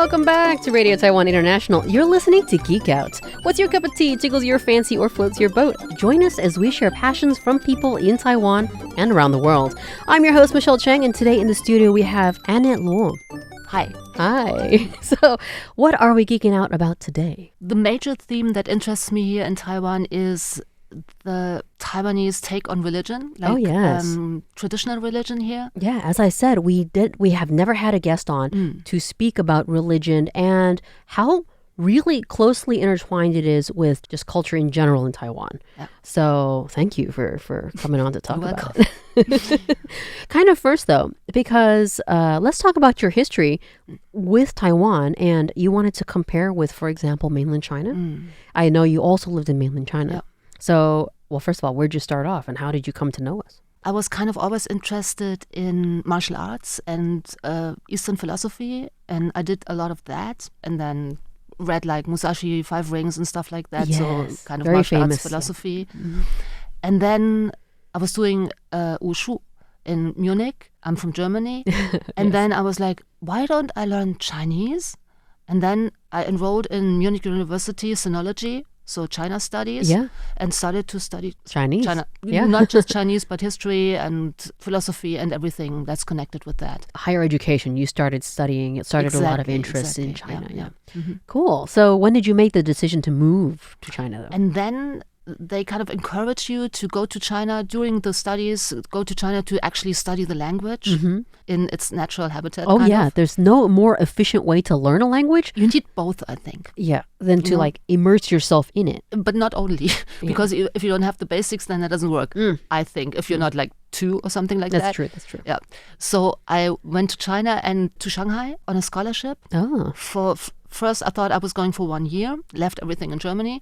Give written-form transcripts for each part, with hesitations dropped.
Welcome back to Radio Taiwan International. You're listening to Geek Out. What's your cup of tea, tickles your fancy, or floats your boat? Join us as we share passions from people in Taiwan and around the world. I'm your host, Michelle Cheng, and today in the studio we have Anette Luo. Hi. Hi. So, what are we geeking out about today? The major theme that interests me here in Taiwan is the Taiwanese take on religion, traditional religion here. Yeah, as I said, we have never had a guest on to speak about religion and how really closely intertwined it is with just culture in general in Taiwan. Yeah. So thank you for coming on to talk about it. Kind of first though, because let's talk about your history with Taiwan, and you wanted to compare with, for example, mainland China. I know you also lived in mainland China. Yeah. So, well, first of all, where'd you start off and how did you come to know us? I was kind of always interested in martial arts and Eastern philosophy, and I did a lot of that, and then read like Musashi, Five Rings and stuff like that. Yes, so kind of very martial famous, arts philosophy. Yeah. And then I was doing Wushu in Munich. I'm from Germany. And then I was like, why don't I learn Chinese? And then I enrolled in Munich University Sinology, so China studies, and started to study Chinese. Not just Chinese, but history and philosophy and everything that's connected with that. Higher education, you started studying. It started a lot of interest in China. Yeah. Mm-hmm. Cool. So when did you make the decision to move to China, though? And then they kind of encourage you to go to China during the studies, go to China to actually study the language in its natural habitat. Oh, yeah. There's no more efficient way to learn a language. You need both, I think. Yeah, than to like immerse yourself in it. But not only, because if you don't have the basics, then that doesn't work, I think, if you're not like 2 or something like that. That's true. Yeah. So I went to China and to Shanghai on a scholarship. Oh. First, I thought I was going for 1 year, left everything in Germany.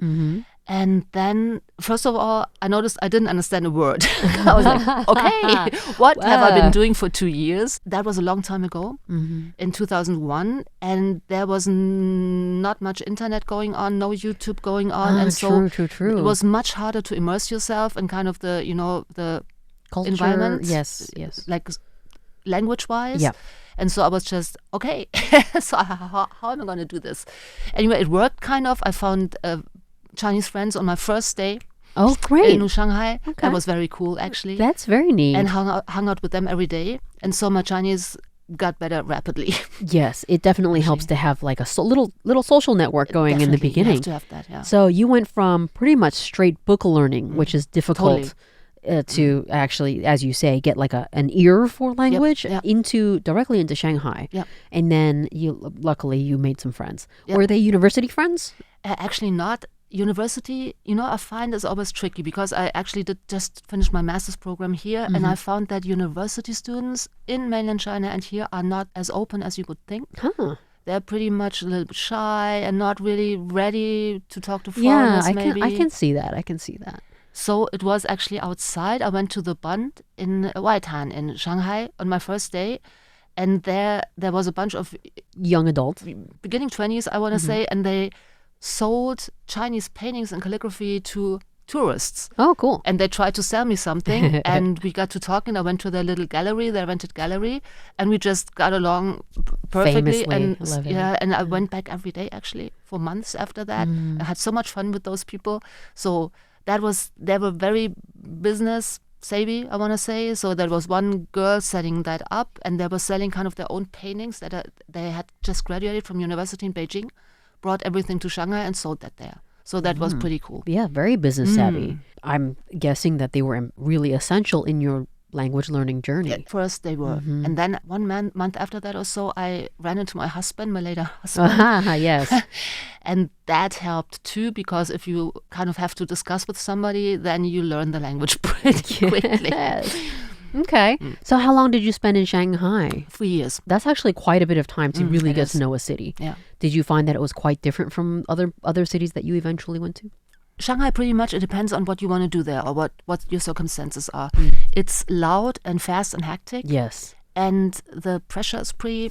And then, first of all, I noticed I didn't understand a word. I was like, okay, what have I been doing for 2 years? That was a long time ago, in 2001. And there was not much internet going on, no YouTube going on. And so true. It was much harder to immerse yourself in kind of the, the culture, environment. Yes. Like language-wise. Yeah. And so I was just, okay, so how am I going to do this? Anyway, it worked kind of. I found Chinese friends on my first day. Oh, great. In Shanghai. Okay. That was very cool, actually. That's very neat. And hung out with them every day. And so my Chinese got better rapidly. Yes, it definitely helps to have like a little social network going in the beginning. You have to have that, yeah. So you went from pretty much straight book learning, which is difficult. To actually, as you say, get like an ear for language directly into Shanghai. Yep. And then luckily you made some friends. Yep. Were they university friends? Actually not. University, I find is always tricky because I actually did just finish my master's program here, and I found that university students in mainland China and here are not as open as you would think. Huh. They're pretty much a little bit shy and not really ready to talk to foreigners. I can see that. So it was actually outside. I went to the Bund in Waitan in Shanghai on my first day. And there was a bunch of young adults, beginning 20s, I want to say, and they sold Chinese paintings and calligraphy to tourists. Oh, cool. And they tried to sell me something, and we got to talking. I went to their little gallery, their rented gallery, and we just got along perfectly. Famously, and I went back every day, actually, for months after that. I had so much fun with those people. So they were very business savvy, I want to say. So there was one girl setting that up, and they were selling kind of their own paintings that they had just graduated from university in Beijing, brought everything to Shanghai and sold that there. So that was pretty cool. Yeah, very business savvy. I'm guessing that they were really essential in your language learning journey. At first they were. And then one month after that or so, I ran into my husband, my later husband. Yes. And that helped too, because if you kind of have to discuss with somebody, then you learn the language pretty quickly. Okay. So how long did you spend in Shanghai? 3 years. That's actually quite a bit of time to really get to know a city. Yeah. Did you find that it was quite different from other cities that you eventually went to? Shanghai, pretty much, it depends on what you want to do there or what your circumstances are. It's loud and fast and hectic. Yes. And the pressure is pretty...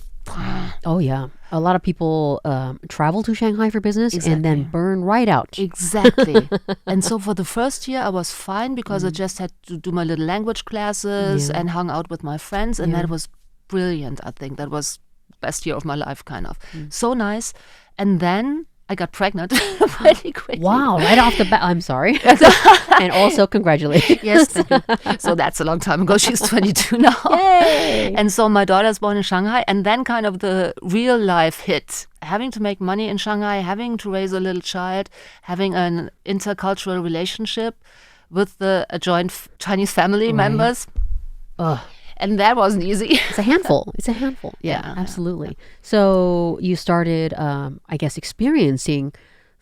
Oh, yeah. A lot of people travel to Shanghai for business and then burn right out. Exactly. And so for the first year, I was fine because I just had to do my little language classes and hung out with my friends. And that was brilliant, I think. That was best year of my life, kind of. So nice. And then I got pregnant pretty quickly. Wow, right off the bat. I'm sorry. And also, congratulations. Yes, thank you. So that's a long time ago. She's 22 now. Yay! And so my daughter's born in Shanghai. And then kind of the real life hit. Having to make money in Shanghai, having to raise a little child, having an intercultural relationship with the joint Chinese family members. Ugh. And that wasn't easy. It's a handful. Yeah, absolutely. So you started, I guess, experiencing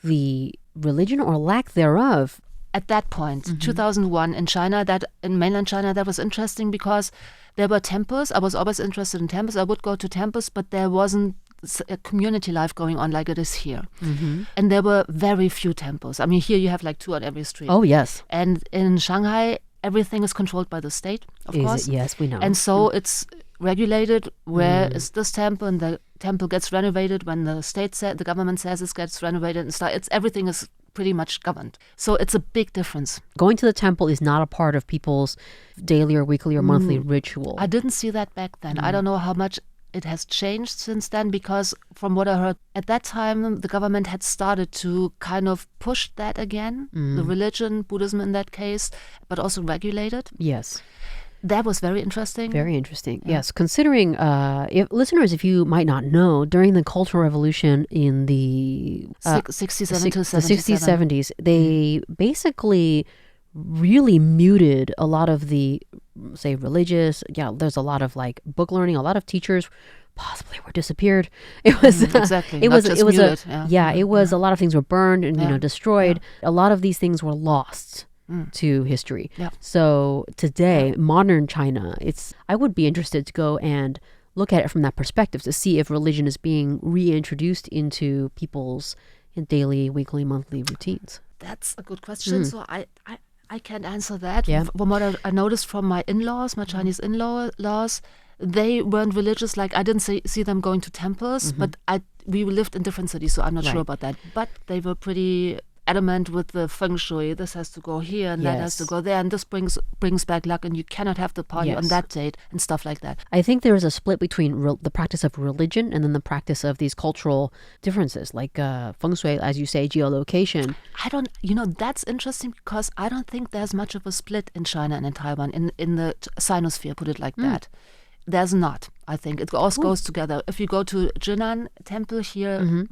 the religion or lack thereof. At that point, 2001 in China, in mainland China, that was interesting because there were temples. I was always interested in temples. I would go to temples, but there wasn't a community life going on like it is here. And there were very few temples. I mean, here you have like 2 on every street. Oh, yes. And in Shanghai, everything is controlled by the state, of course. Yes, we know. And so it's regulated where is this temple, and the temple gets renovated when the government says it gets renovated and stuff. Everything is pretty much governed. So it's a big difference. Going to the temple is not a part of people's daily or weekly or monthly ritual. I didn't see that back then. I don't know how much it has changed since then, because from what I heard at that time, the government had started to kind of push that again, the religion, Buddhism in that case, but also regulate it. Yes. That was very interesting. Very interesting. Yeah. Yes. Considering, if you might not know, during the Cultural Revolution in the 67 to 77. The 60s, 70s, they basically really muted a lot of the, say, religious. Yeah, there's a lot of like book learning. A lot of teachers possibly were disappeared. It was exactly. It was muted, it was a lot of things were burned and destroyed. Yeah. A lot of these things were lost to history. Yeah. So today, modern China, I would be interested to go and look at it from that perspective to see if religion is being reintroduced into people's daily, weekly, monthly routines. That's a good question. So I can't answer that. Yeah. From what I noticed from my in-laws, my Chinese in-laws, they weren't religious. Like, I didn't see them going to temples, but we lived in different cities, so I'm not sure about that. But they were pretty adamant with the feng shui. This has to go here and that has to go there, and this brings back luck, and you cannot have the party on that date and stuff like that. I think there is a split between the practice of religion and then the practice of these cultural differences, like feng shui, as you say, geolocation. That's interesting, because I don't think there's much of a split in China and in Taiwan, in the Sinosphere, put it like that. There's not. I think it all goes together. If you go to Jinan Temple here,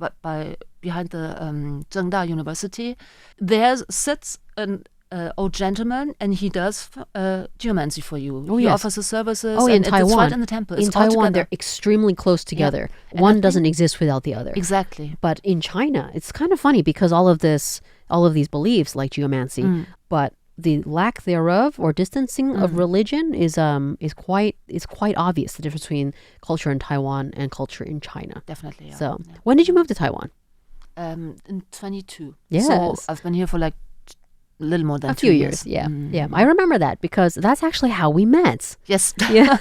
behind the Zhengda University, there sits an old gentleman, and he does geomancy for you. He offers his services. In Taiwan, it's right in the temple. In Taiwan, they're extremely close together. Yeah. One doesn't exist without the other. Exactly. But in China, it's kind of funny because all of these beliefs, like geomancy, but the lack thereof or distancing of religion is quite obvious, the difference between culture in Taiwan and culture in China. Definitely. Yeah. So, when did you move to Taiwan? In 22. Yes. So I've been here for like a little more than a few years. Yeah. Yeah. I remember that because that's actually how we met. Yes. Yeah.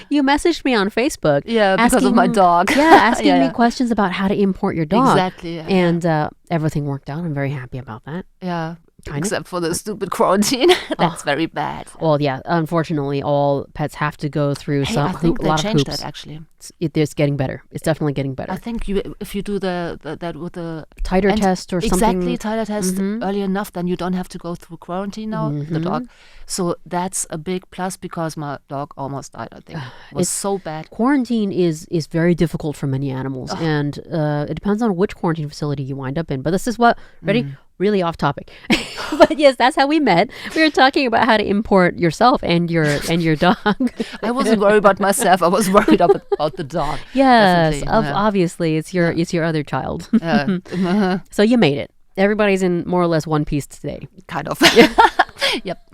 You messaged me on Facebook. Yeah, because of my dog. Yeah, asking me questions about how to import your dog. Exactly. Yeah, and everything worked out. I'm very happy about that. Yeah. Except for the stupid quarantine. That's very bad. Well, yeah. Unfortunately, all pets have to go through I think they a lot of changed hoops. that, actually. It's getting better. It's definitely getting better. I think if you do that with the titer test or something. Exactly, titer test early enough, then you don't have to go through quarantine now, the dog. So that's a big plus, because my dog almost died, I think. It was so bad. Quarantine is very difficult for many animals, and it depends on which quarantine facility you wind up in. But this is what, ready? Really off topic. But yes, that's how we met. We were talking about how to import yourself and your dog. I wasn't worried about myself. I was worried about the dog. Yes, obviously it's your other child. So you made it. Everybody's in more or less one piece today. Kind of. Yep.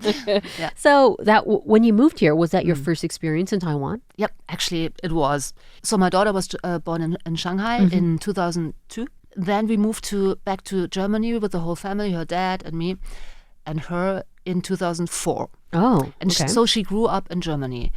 Yeah. So when you moved here, was that your first experience in Taiwan? Yep, actually it was. So my daughter was born in Shanghai in 2002. Then we moved back to Germany with the whole family, her dad and me and her, in 2004. Oh, and so she grew up in Germany.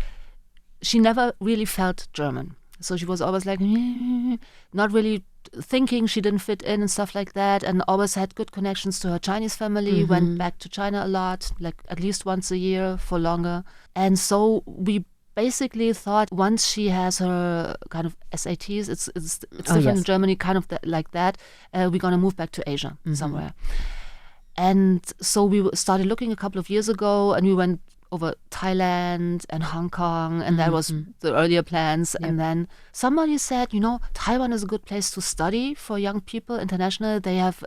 She never really felt German. So she was always like, not really thinking she didn't fit in and stuff like that, and always had good connections to her Chinese family, went back to China a lot, like at least once a year for longer. And so we basically thought once she has her kind of SATs, it's different in Germany, kind of like that. We're gonna move back to Asia somewhere. And so we started looking a couple of years ago, and we went over Thailand and Hong Kong, and that was the earlier plans. And then somebody said, Taiwan is a good place to study for young people international. They have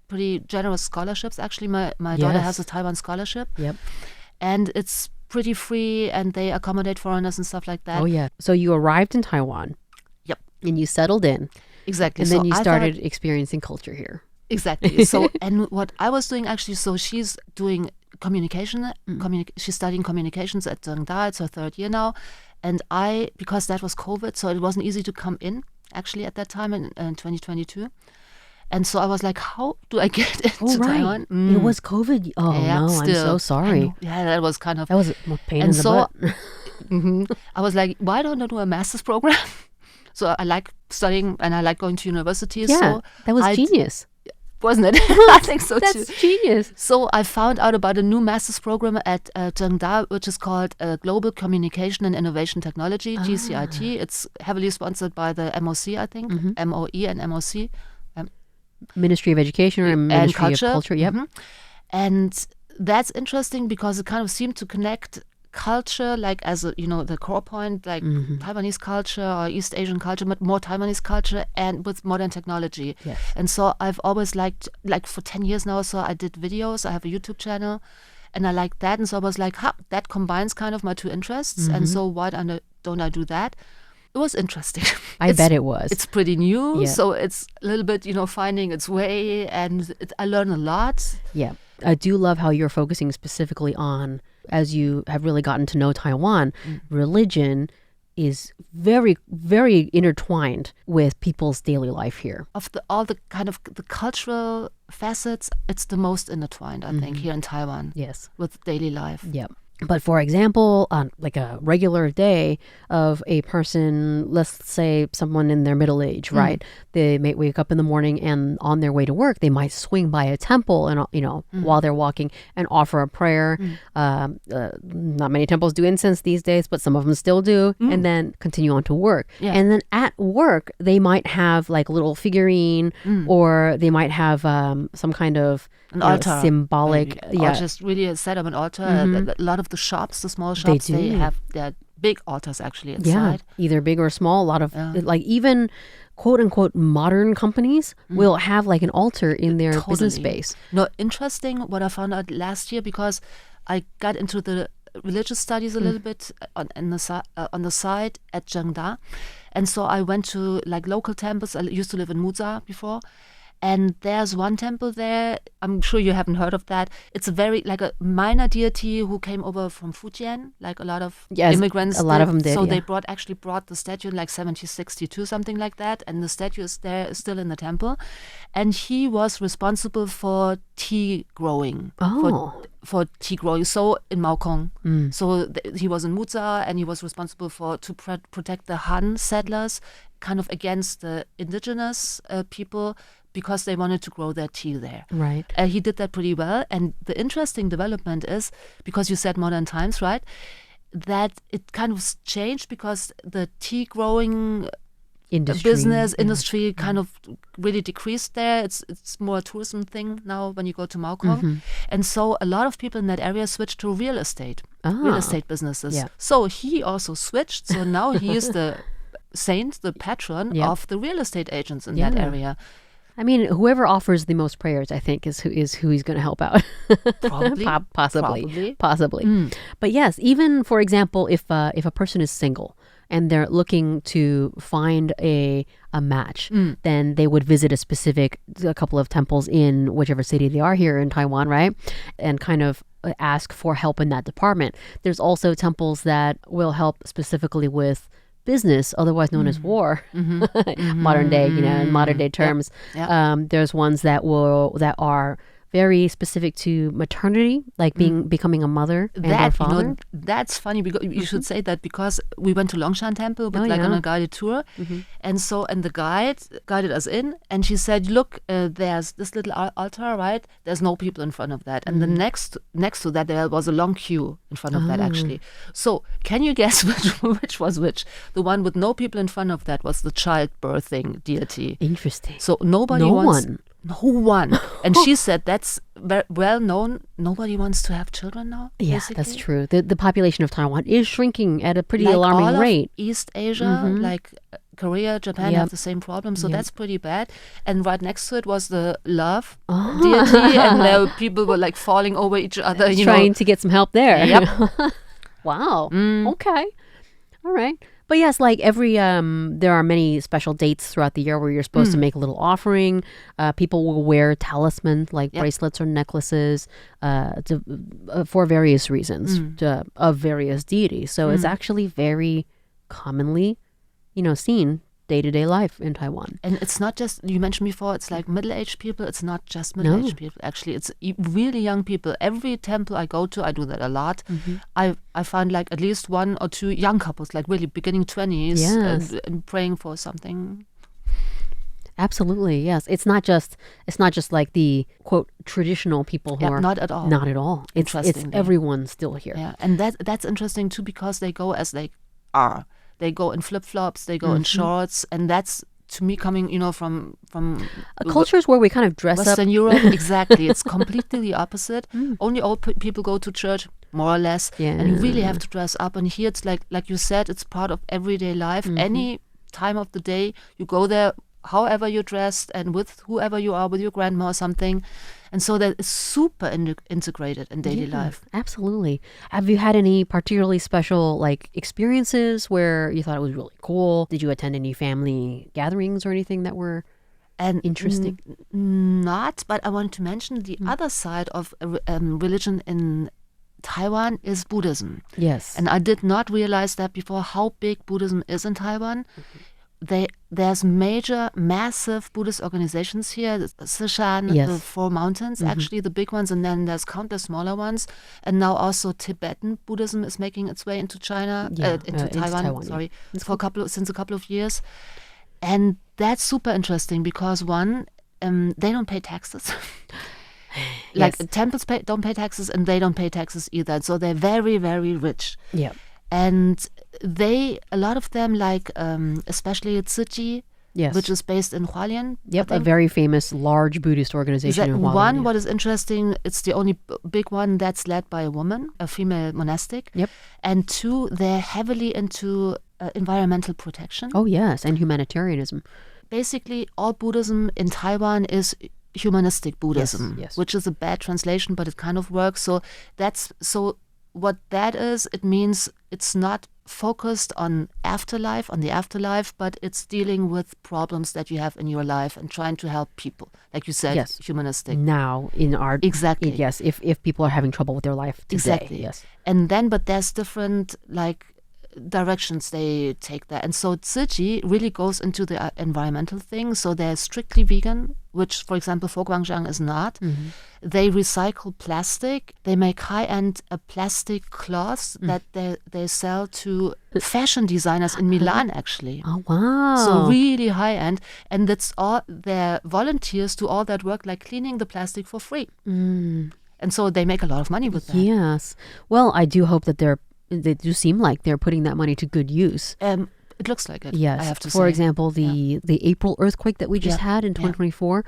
pretty generous scholarships. Actually, my daughter has a Taiwan scholarship. Yep. And it's pretty free, and they accommodate foreigners and stuff like that. Oh, yeah. So you arrived in Taiwan. Yep. And you settled in. Exactly. And then you started experiencing culture here. Exactly. So, and what I was doing actually, so she's doing communication. She's studying communications at Zhengda. It's her 3rd year now. And because that was COVID, so it wasn't easy to come in actually at that time in 2022. And so I was like, how do I get into Taiwan? It was COVID. Oh, no, I'm so sorry. That was kind of... That was a pain in the butt. I was like, why don't I do a master's program? So I like studying and I like going to universities. Yeah, so that was genius. Wasn't it? I think so too. That's genius. So I found out about a new master's program at Zhengda, which is called Global Communication and Innovation Technology, GCIT. It's heavily sponsored by the MOC, I think, MOE and MOC. Ministry of Education or Ministry of Culture. Yep. And that's interesting because it kind of seemed to connect culture, like as the core point, like Taiwanese culture or East Asian culture, but more Taiwanese culture, and with modern technology. Yes. And so I've always liked, like for 10 years now, so I did videos. I have a YouTube channel, and I like that. And so I was like, that combines kind of my two interests. And so why don't I do that? It was interesting. I bet it was. It's pretty new, so it's a little bit, finding its way, and I learn a lot. Yeah. I do love how you're focusing specifically on, as you have really gotten to know Taiwan, religion is very, very intertwined with people's daily life here. Of all the kind of the cultural facets, it's the most intertwined, I think, here in Taiwan. Yes. With daily life. Yep. But for example, on like a regular day of a person, let's say someone in their middle age, right? They may wake up in the morning and on their way to work, they might swing by a temple and, while they're walking and offer a prayer. Not many temples do incense these days, but some of them still do. And then continue on to work. Yeah. And then at work, they might have like a little figurine or they might have some kind of an altar, symbolic, or just really set up an altar. A lot of the shops, the small shops, they have their big altars actually inside. Yeah, either big or small. A lot of like even quote unquote modern companies will have like an altar in their business space. No, interesting what I found out last year, because I got into the religious studies a little bit on the side at Zhengda, and so I went to like local temples. I used to live in Muza before. And there's one temple there, I'm sure you haven't heard of that. It's a very, like a minor deity who came over from Fujian, like a lot of immigrants. A lot of them did, So they brought the statue in like 1762, something like that. And the statue is there, still in the temple. And he was responsible for tea growing. For tea growing, so in Maokong. So he was in Muza, and he was responsible to protect the Han settlers, kind of against the indigenous people, because they wanted to grow their tea there. Right. He did that pretty well. And the interesting development is, because you said modern times, right, that it kind of changed because the tea growing industry kind of really decreased there. It's more a tourism thing now when you go to Maokong. And so a lot of people in that area switched to real estate businesses. Yeah. So he also switched. So now he is the saint, the patron of the real estate agents in that area. I mean, whoever offers the most prayers, I think, is who he's going to help out. Probably. Possibly. But yes, even, for example, if a person is single and they're looking to find a match, then they would visit a couple of temples in whichever city they are here in Taiwan, right? And kind of ask for help in that department. There's also temples that will help specifically with business, otherwise known as war, modern day, in modern day terms. There's ones that are very specific to maternity, like becoming a mother and a father. That's funny because you should say that, because we went to Longshan Temple with on a guided tour, and the guide guided us in, and she said, "Look, there's this little altar, right? There's no people in front of that, and the next to that there was a long queue in front of that actually. So can you guess which was which? The one with no people in front of that was the childbirthing deity. Interesting. So no one. And she said that's well known. Nobody wants to have children now. Yeah, basically. That's true. The population of Taiwan is shrinking at a pretty alarming all rate. Of East Asia, like Korea, Japan have the same problem. So that's pretty bad. And right next to it was the love deity, and there people were like falling over each other, trying to get some help there. Yep. Wow. Okay. All right. But yes, like there are many special dates throughout the year where you're supposed to make a little offering. People will wear talismans like bracelets or necklaces for various reasons of various deities. So it's actually very commonly, seen day-to-day life in Taiwan. And it's not just, you mentioned before, it's like middle-aged people. It's not just middle-aged people. Actually, it's really young people. Every temple I go to, I do that a lot. I find like at least one or two young couples, like really beginning 20s, and praying for something. Absolutely, yes. It's not just like the quote traditional people who are not at all. Not at all. It's everyone still here. Yeah, and that's interesting too, because they go as they are. They go in flip-flops, they go in shorts, and that's, to me, coming, from cultures where we kind of dress Western up. Europe. Exactly. It's completely the opposite. Only old people go to church, more or less, and you really have to dress up. And here it's like you said, it's part of everyday life. Any time of the day, you go there, however you're dressed, and with whoever you are, with your grandma or something. And so that is super integrated in daily life. Absolutely. Have you had any particularly special experiences where you thought it was really cool? Did you attend any family gatherings or anything that were interesting? Not, but I wanted to mention the other side of religion in Taiwan is Buddhism. Yes. And I did not realize that before, how big Buddhism is in Taiwan. There's massive Buddhist organizations here, Sishan, the Four Mountains, actually the big ones, and then there's countless smaller ones. And now also Tibetan Buddhism is making its way into China, into Taiwan, sorry, since a couple of years. And that's super interesting because one, they don't pay taxes. Temples don't pay taxes, and they don't pay taxes either. So they're very, very rich. Yeah. And a lot of them, especially Tzu which is based in Hualien. Yep, a very famous large Buddhist organization in Hualien. One, what is interesting, it's the only big one that's led by a woman, a female monastic. Yep. And two, they're heavily into environmental protection. Oh, yes, and humanitarianism. Basically, all Buddhism in Taiwan is humanistic Buddhism, which is a bad translation, but it kind of works. So what that is, it means it's not focused on the afterlife, but it's dealing with problems that you have in your life and trying to help people. Like you said, humanistic. Now in art. Exactly. Yes, if people are having trouble with their life today. Exactly. Yes. And then, but there's different directions they take that. And so Tzu really goes into the environmental thing. So they're strictly vegan, which, for example, Foguangjiang is not. They recycle plastic. They make high-end plastic cloths that they sell to fashion designers in Milan, actually. Oh, wow. So really high-end. And that's all, their volunteers do all that work, like cleaning the plastic for free. And so they make a lot of money with that. Yes. Well, I do hope that they do seem like they're putting that money to good use. It looks like it. Yes. I have to say. For example, the April earthquake that we just had in 2024,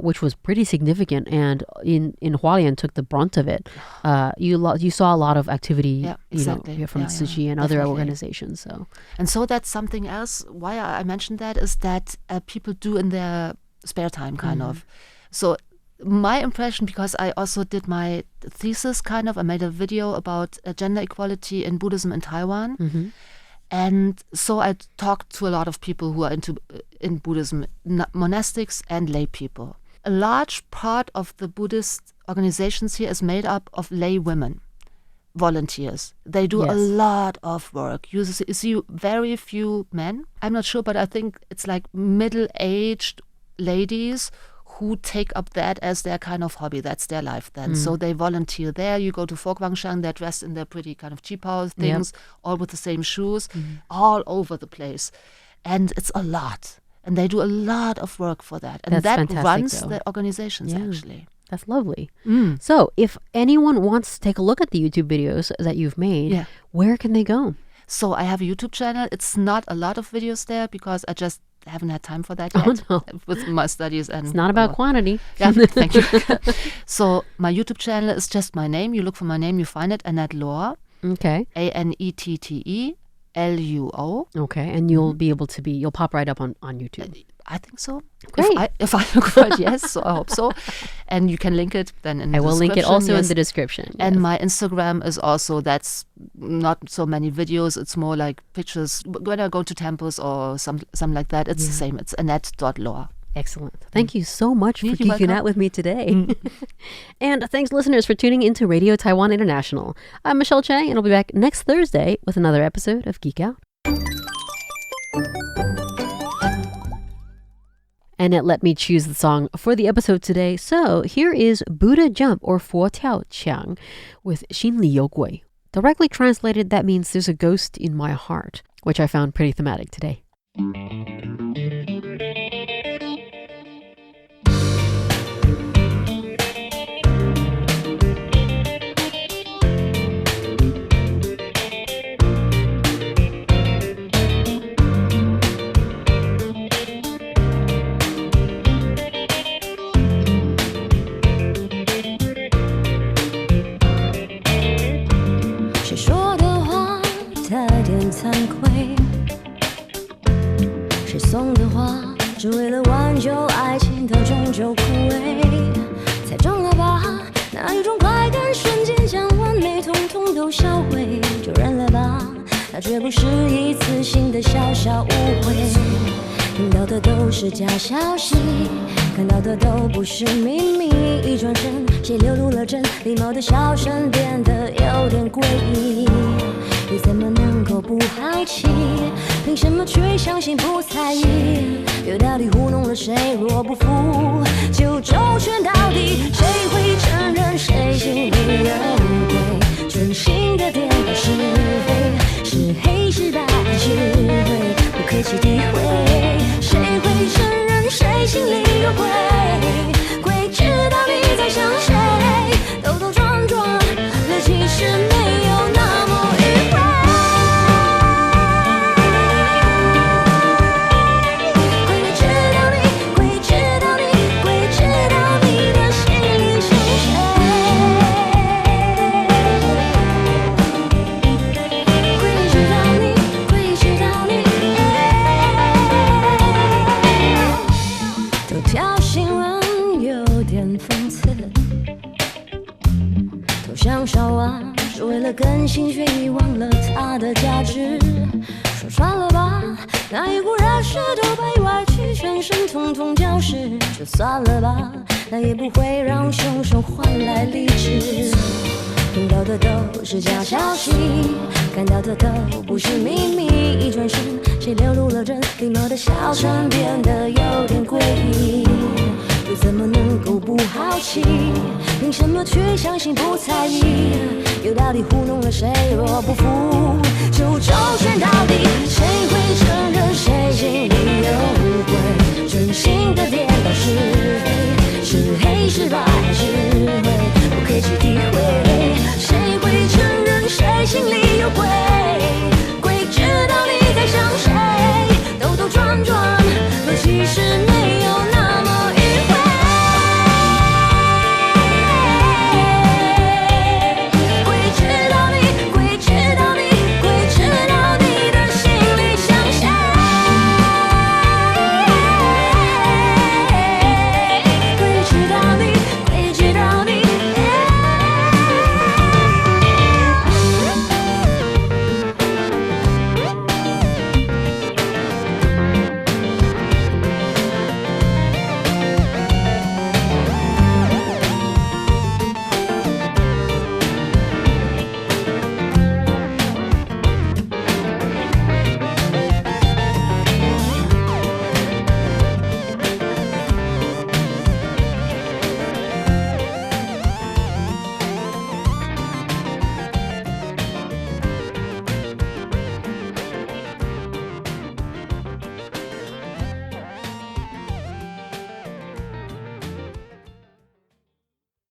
which was pretty significant, and in Hualien took the brunt of it. You saw a lot of activity, from Tzu and other organizations. So that's something else. Why I mentioned that is that people do in their spare time, kind of. So my impression, because I also did my thesis, I made a video about gender equality in Buddhism in Taiwan. And so I talked to a lot of people who are in Buddhism, monastics and lay people. A large part of the Buddhist organizations here is made up of lay women, volunteers. They do a lot of work. You see very few men. I'm not sure, but I think it's like middle-aged ladies who take up that as their kind of hobby. That's their life then. So they volunteer there. You go to Folkwangshan, they're dressed in their pretty kind of cheapao things, all with the same shoes, all over the place. And it's a lot. And they do a lot of work for that. And that runs the organizations, actually. That's lovely. So if anyone wants to take a look at the YouTube videos that you've made, where can they go? So I have a YouTube channel. It's not a lot of videos there because I just haven't had time for that yet with my studies. And it's not about quantity. Yeah, thank you. So my YouTube channel is just my name. You look for my name, you find it, Anette Luo. Okay. ANETTELUO. Okay, and you'll be able to you'll pop right up on YouTube. I think so. Great. If I look right, yes. So I hope so. And you can link it then in the description. I will link it also in the description. And my Instagram is also, that's not so many videos. It's more like pictures. When I go to temples or something like that, it's the same. It's Anette.Loa. Excellent. Thank you so much for geeking out with me today. And thanks, listeners, for tuning into Radio Taiwan International. I'm Michelle Chang, and I'll be back next Thursday with another episode of Geek Out. Annette let me choose the song for the episode today, so here is Buddha Jump or Fo Tiao Qiang with 心里有鬼. Directly translated, that means there's a ghost in my heart, which I found pretty thematic today. 只为了挽救爱情的终究枯萎，猜中了吧？那一种快感瞬间将完美统统都销毁，就认了吧，那绝不是一次性的小小误会。听到的都是假消息，看到的都不是秘密。一转身，谁流露了真？礼貌的笑声变得有点诡异。你怎么能够不好奇？凭什么却相信不在意？有道理糊弄了谁？若不服，就周全到底。谁会承认谁心里有鬼？真心的颠倒是非，是黑是白是灰，不客气诋毁。谁会承认谁心里有鬼？鬼知道你在想谁？兜兜转转了，其实没有那么迂回。想烧啊，是为了更新，却遗忘了它的价值。说穿了吧，那一股热血都被歪曲，全身通通浇湿。就算了吧，那也不会让凶手换来理智。听到的都是假消息，看到的都不是秘密。一转身，谁流露了真？礼貌的笑声变得有点诡异。又怎么能够不好奇？凭什么却相信不在意？有道理糊弄了谁？若不服，就周全到底。谁会承认谁心里有鬼？真心的颠倒是非，是